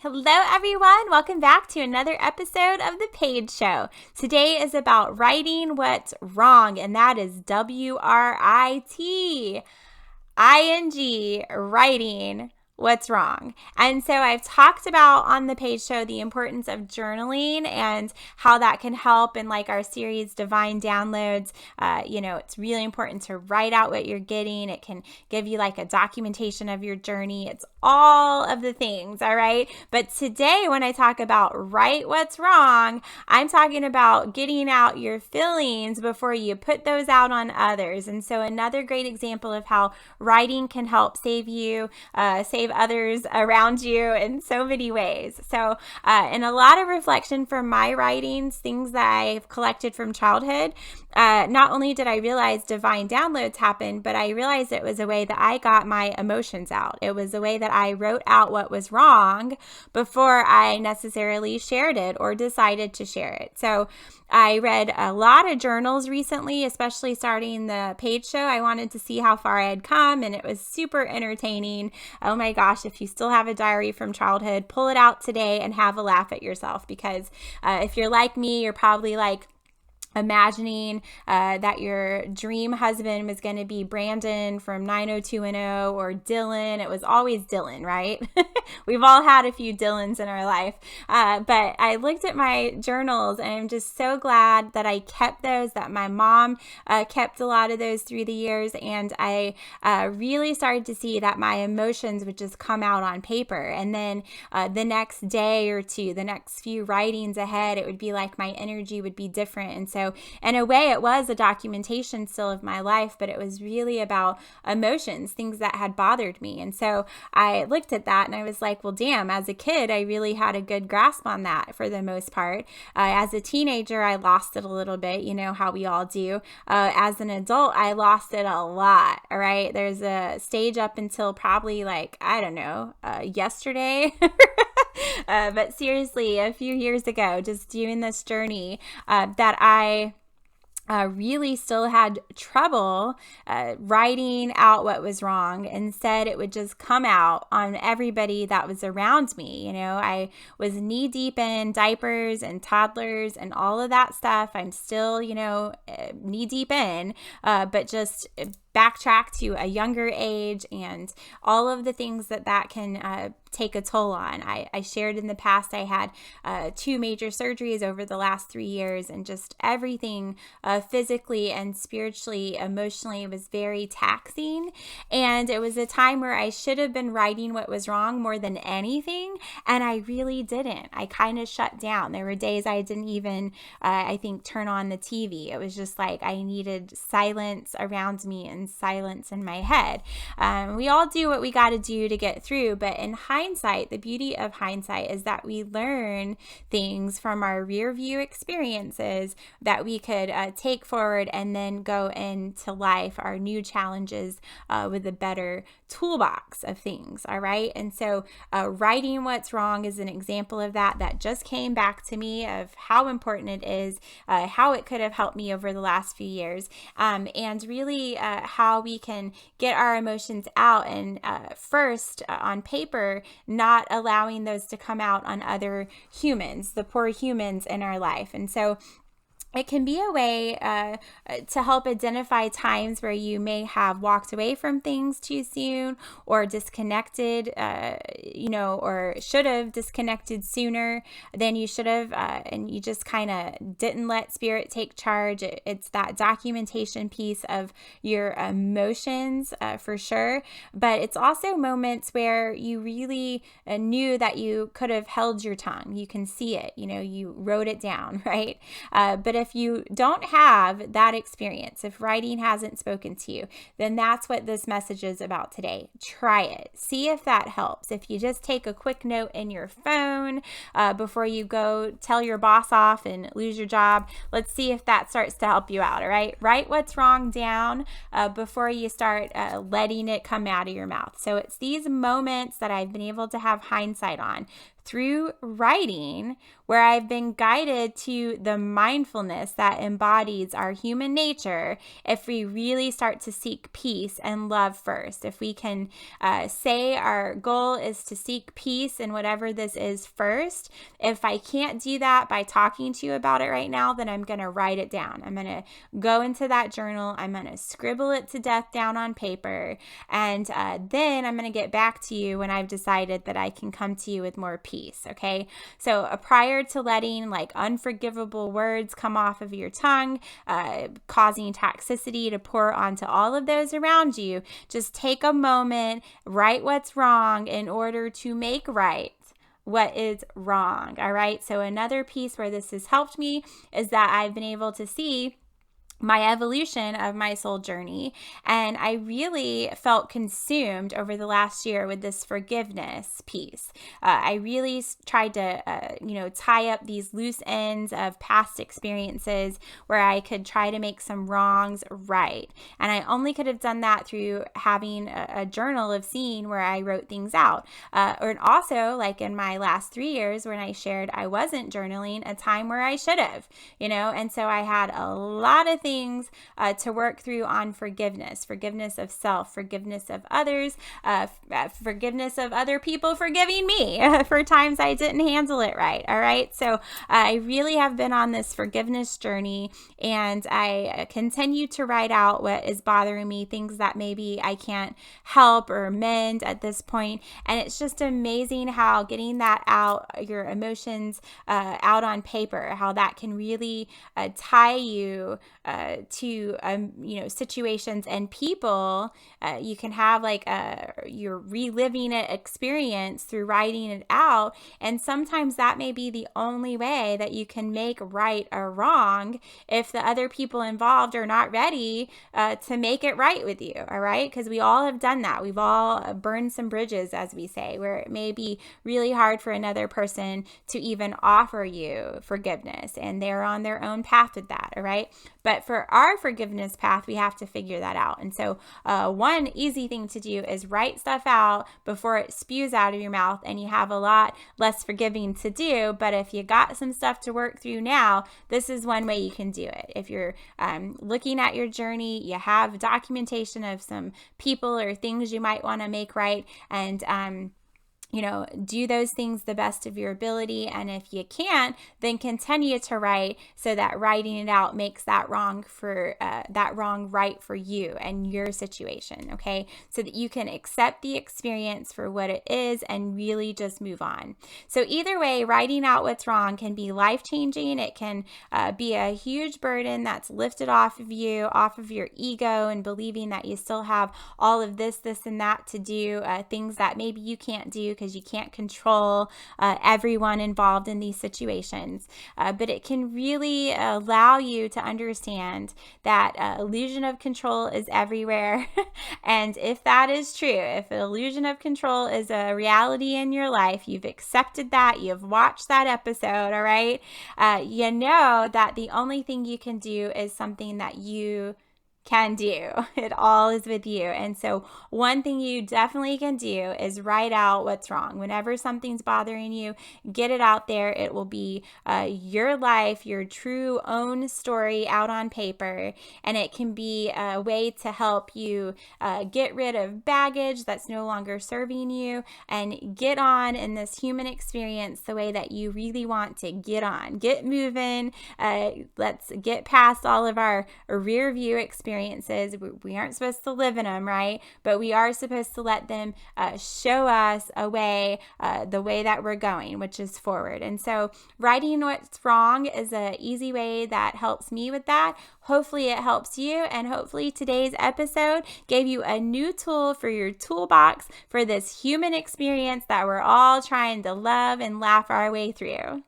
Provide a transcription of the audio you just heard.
Hello, everyone. Welcome back to another episode of The Paige Show. Today is about writing what's wrong, and that is WRITING, writing what's wrong. And so I've talked about on the Paige Show the importance of journaling and how that can help in like our series Divine Downloads. It's really important to write out what you're getting. It can give you like a documentation of your journey. It's all of the things, all right? But today when I talk about write what's wrong, I'm talking about getting out your feelings before you put those out on others. And so another great example of how writing can help save you, save others around you in so many ways. So in a lot of reflection from my writings, things that I've collected from childhood, not only did I realize divine downloads happened, but I realized it was a way that I got my emotions out. It was a way that I wrote out what was wrong before I necessarily shared it or decided to share it. So I read a lot of journals recently, especially starting the Paige Show. I wanted to see how far I had come, and it was super entertaining. Oh my gosh, if you still have a diary from childhood, pull it out today and have a laugh at yourself, because if you're like me, you're probably like imagining that your dream husband was going to be Brandon from 90210 or Dylan. It was always Dylan, right? We've all had a few Dylans in our life. But I looked at my journals and I'm just so glad that I kept those, that my mom kept a lot of those through the years. And I really started to see that my emotions would just come out on paper. And then the next day or two, the next few writings ahead, it would be like my energy would be different. And so in a way, it was a documentation still of my life, but it was really about emotions, things that had bothered me. And so I looked at that and I was like, well, damn, as a kid, I really had a good grasp on that for the most part. As a teenager, I lost it a little bit, you know how we all do. As an adult, I lost it a lot, all right? There's a stage up until probably like, I don't know, yesterday. But seriously, a few years ago, just doing this journey that I really still had trouble writing out what was wrong. Instead, it would just come out on everybody that was around me. You know, I was knee deep in diapers and toddlers and all of that stuff. I'm still, knee deep in, but just backtrack to a younger age and all of the things that can take a toll on. I shared in the past I had 2 major surgeries over the last 3 years, and just everything physically and spiritually, emotionally was very taxing. And it was a time where I should have been writing what was wrong more than anything, and I really didn't. I kind of shut down. There were days I didn't even, I think, turn on the TV. It was just like I needed silence around me and silence in my head. We all do what we got to do to get through, but in hindsight, the beauty of hindsight is that we learn things from our rear view experiences that we could take forward and then go into life, our new challenges, with a better toolbox of things. All right. And so writing what's wrong is an example of that just came back to me, of how important it is, how it could have helped me over the last few years, and really how we can get our emotions out, and first on paper, not allowing those to come out on other humans, the poor humans in our life. And so it can be a way to help identify times where you may have walked away from things too soon, or disconnected, or should have disconnected sooner than you should have, and you just kind of didn't let spirit take charge. It's that documentation piece of your emotions for sure, but it's also moments where you really knew that you could have held your tongue. You can see it, you wrote it down, right? But if you don't have that experience, if writing hasn't spoken to you, then that's what this message is about today. Try it. See if that helps. If you just take a quick note in your phone before you go tell your boss off and lose your job, let's see if that starts to help you out, all right? Write what's wrong down before you start letting it come out of your mouth. So it's these moments that I've been able to have hindsight on through writing, where I've been guided to the mindfulness peacefulness that embodies our human nature if we really start to seek peace and love first. If we can say our goal is to seek peace in whatever this is first, if I can't do that by talking to you about it right now, then I'm going to write it down. I'm going to go into that journal. I'm going to scribble it to death down on paper. And then I'm going to get back to you when I've decided that I can come to you with more peace. Okay. So prior to letting like unforgivable words come off of your tongue, causing toxicity to pour onto all of those around you, just take a moment, write what's wrong in order to make right what is wrong. All right. So another piece where this has helped me is that I've been able to see my evolution of my soul journey. And I really felt consumed over the last year with this forgiveness piece. I really tried to, tie up these loose ends of past experiences where I could try to make some wrongs right. And I only could have done that through having a journal of seeing where I wrote things out. Or also, like in my last 3 years when I shared I wasn't journaling, a time where I should have, and so I had a lot of things to work through on forgiveness of self, forgiveness of others, forgiveness of other people forgiving me for times I didn't handle it right. All right. So I really have been on this forgiveness journey, and I continue to write out what is bothering me, things that maybe I can't help or mend at this point. And it's just amazing how getting that out, your emotions out on paper, how that can really tie you to situations and people. You can have like you're reliving an experience through writing it out, and sometimes that may be the only way that you can make right or wrong if the other people involved are not ready to make it right with you. All right, because we all have done that. We've all burned some bridges, as we say, where it may be really hard for another person to even offer you forgiveness, and they're on their own path with that. All right, but for our forgiveness path, we have to figure that out. And so one easy thing to do is write stuff out before it spews out of your mouth, and you have a lot less forgiving to do. But if you got some stuff to work through now, this is one way you can do it. If you're looking at your journey, you have documentation of some people or things you might want to make right, and do those things the best of your ability. And if you can't, then continue to write so that writing it out makes that wrong right for you and your situation. Okay. So that you can accept the experience for what it is and really just move on. So either way, writing out what's wrong can be life-changing. It can be a huge burden that's lifted off of you, off of your ego, and believing that you still have all of this, and that to do, things that maybe you can't do because you can't control everyone involved in these situations. But it can really allow you to understand that illusion of control is everywhere. And if that is true, if an illusion of control is a reality in your life, you've accepted that, you've watched that episode, all right, you know that the only thing you can do is something that you can do. It all is with you. And so one thing you definitely can do is write out what's wrong. Whenever something's bothering you, get it out there. It will be your life, your true own story out on paper. And it can be a way to help you get rid of baggage that's no longer serving you and get on in this human experience the way that you really want to get on. Get moving. Let's get past all of our rear view experiences. We aren't supposed to live in them, right? But we are supposed to let them show us a way, the way that we're going, which is forward. And so writing what's wrong is an easy way that helps me with that. Hopefully it helps you, and hopefully today's episode gave you a new tool for your toolbox for this human experience that we're all trying to love and laugh our way through.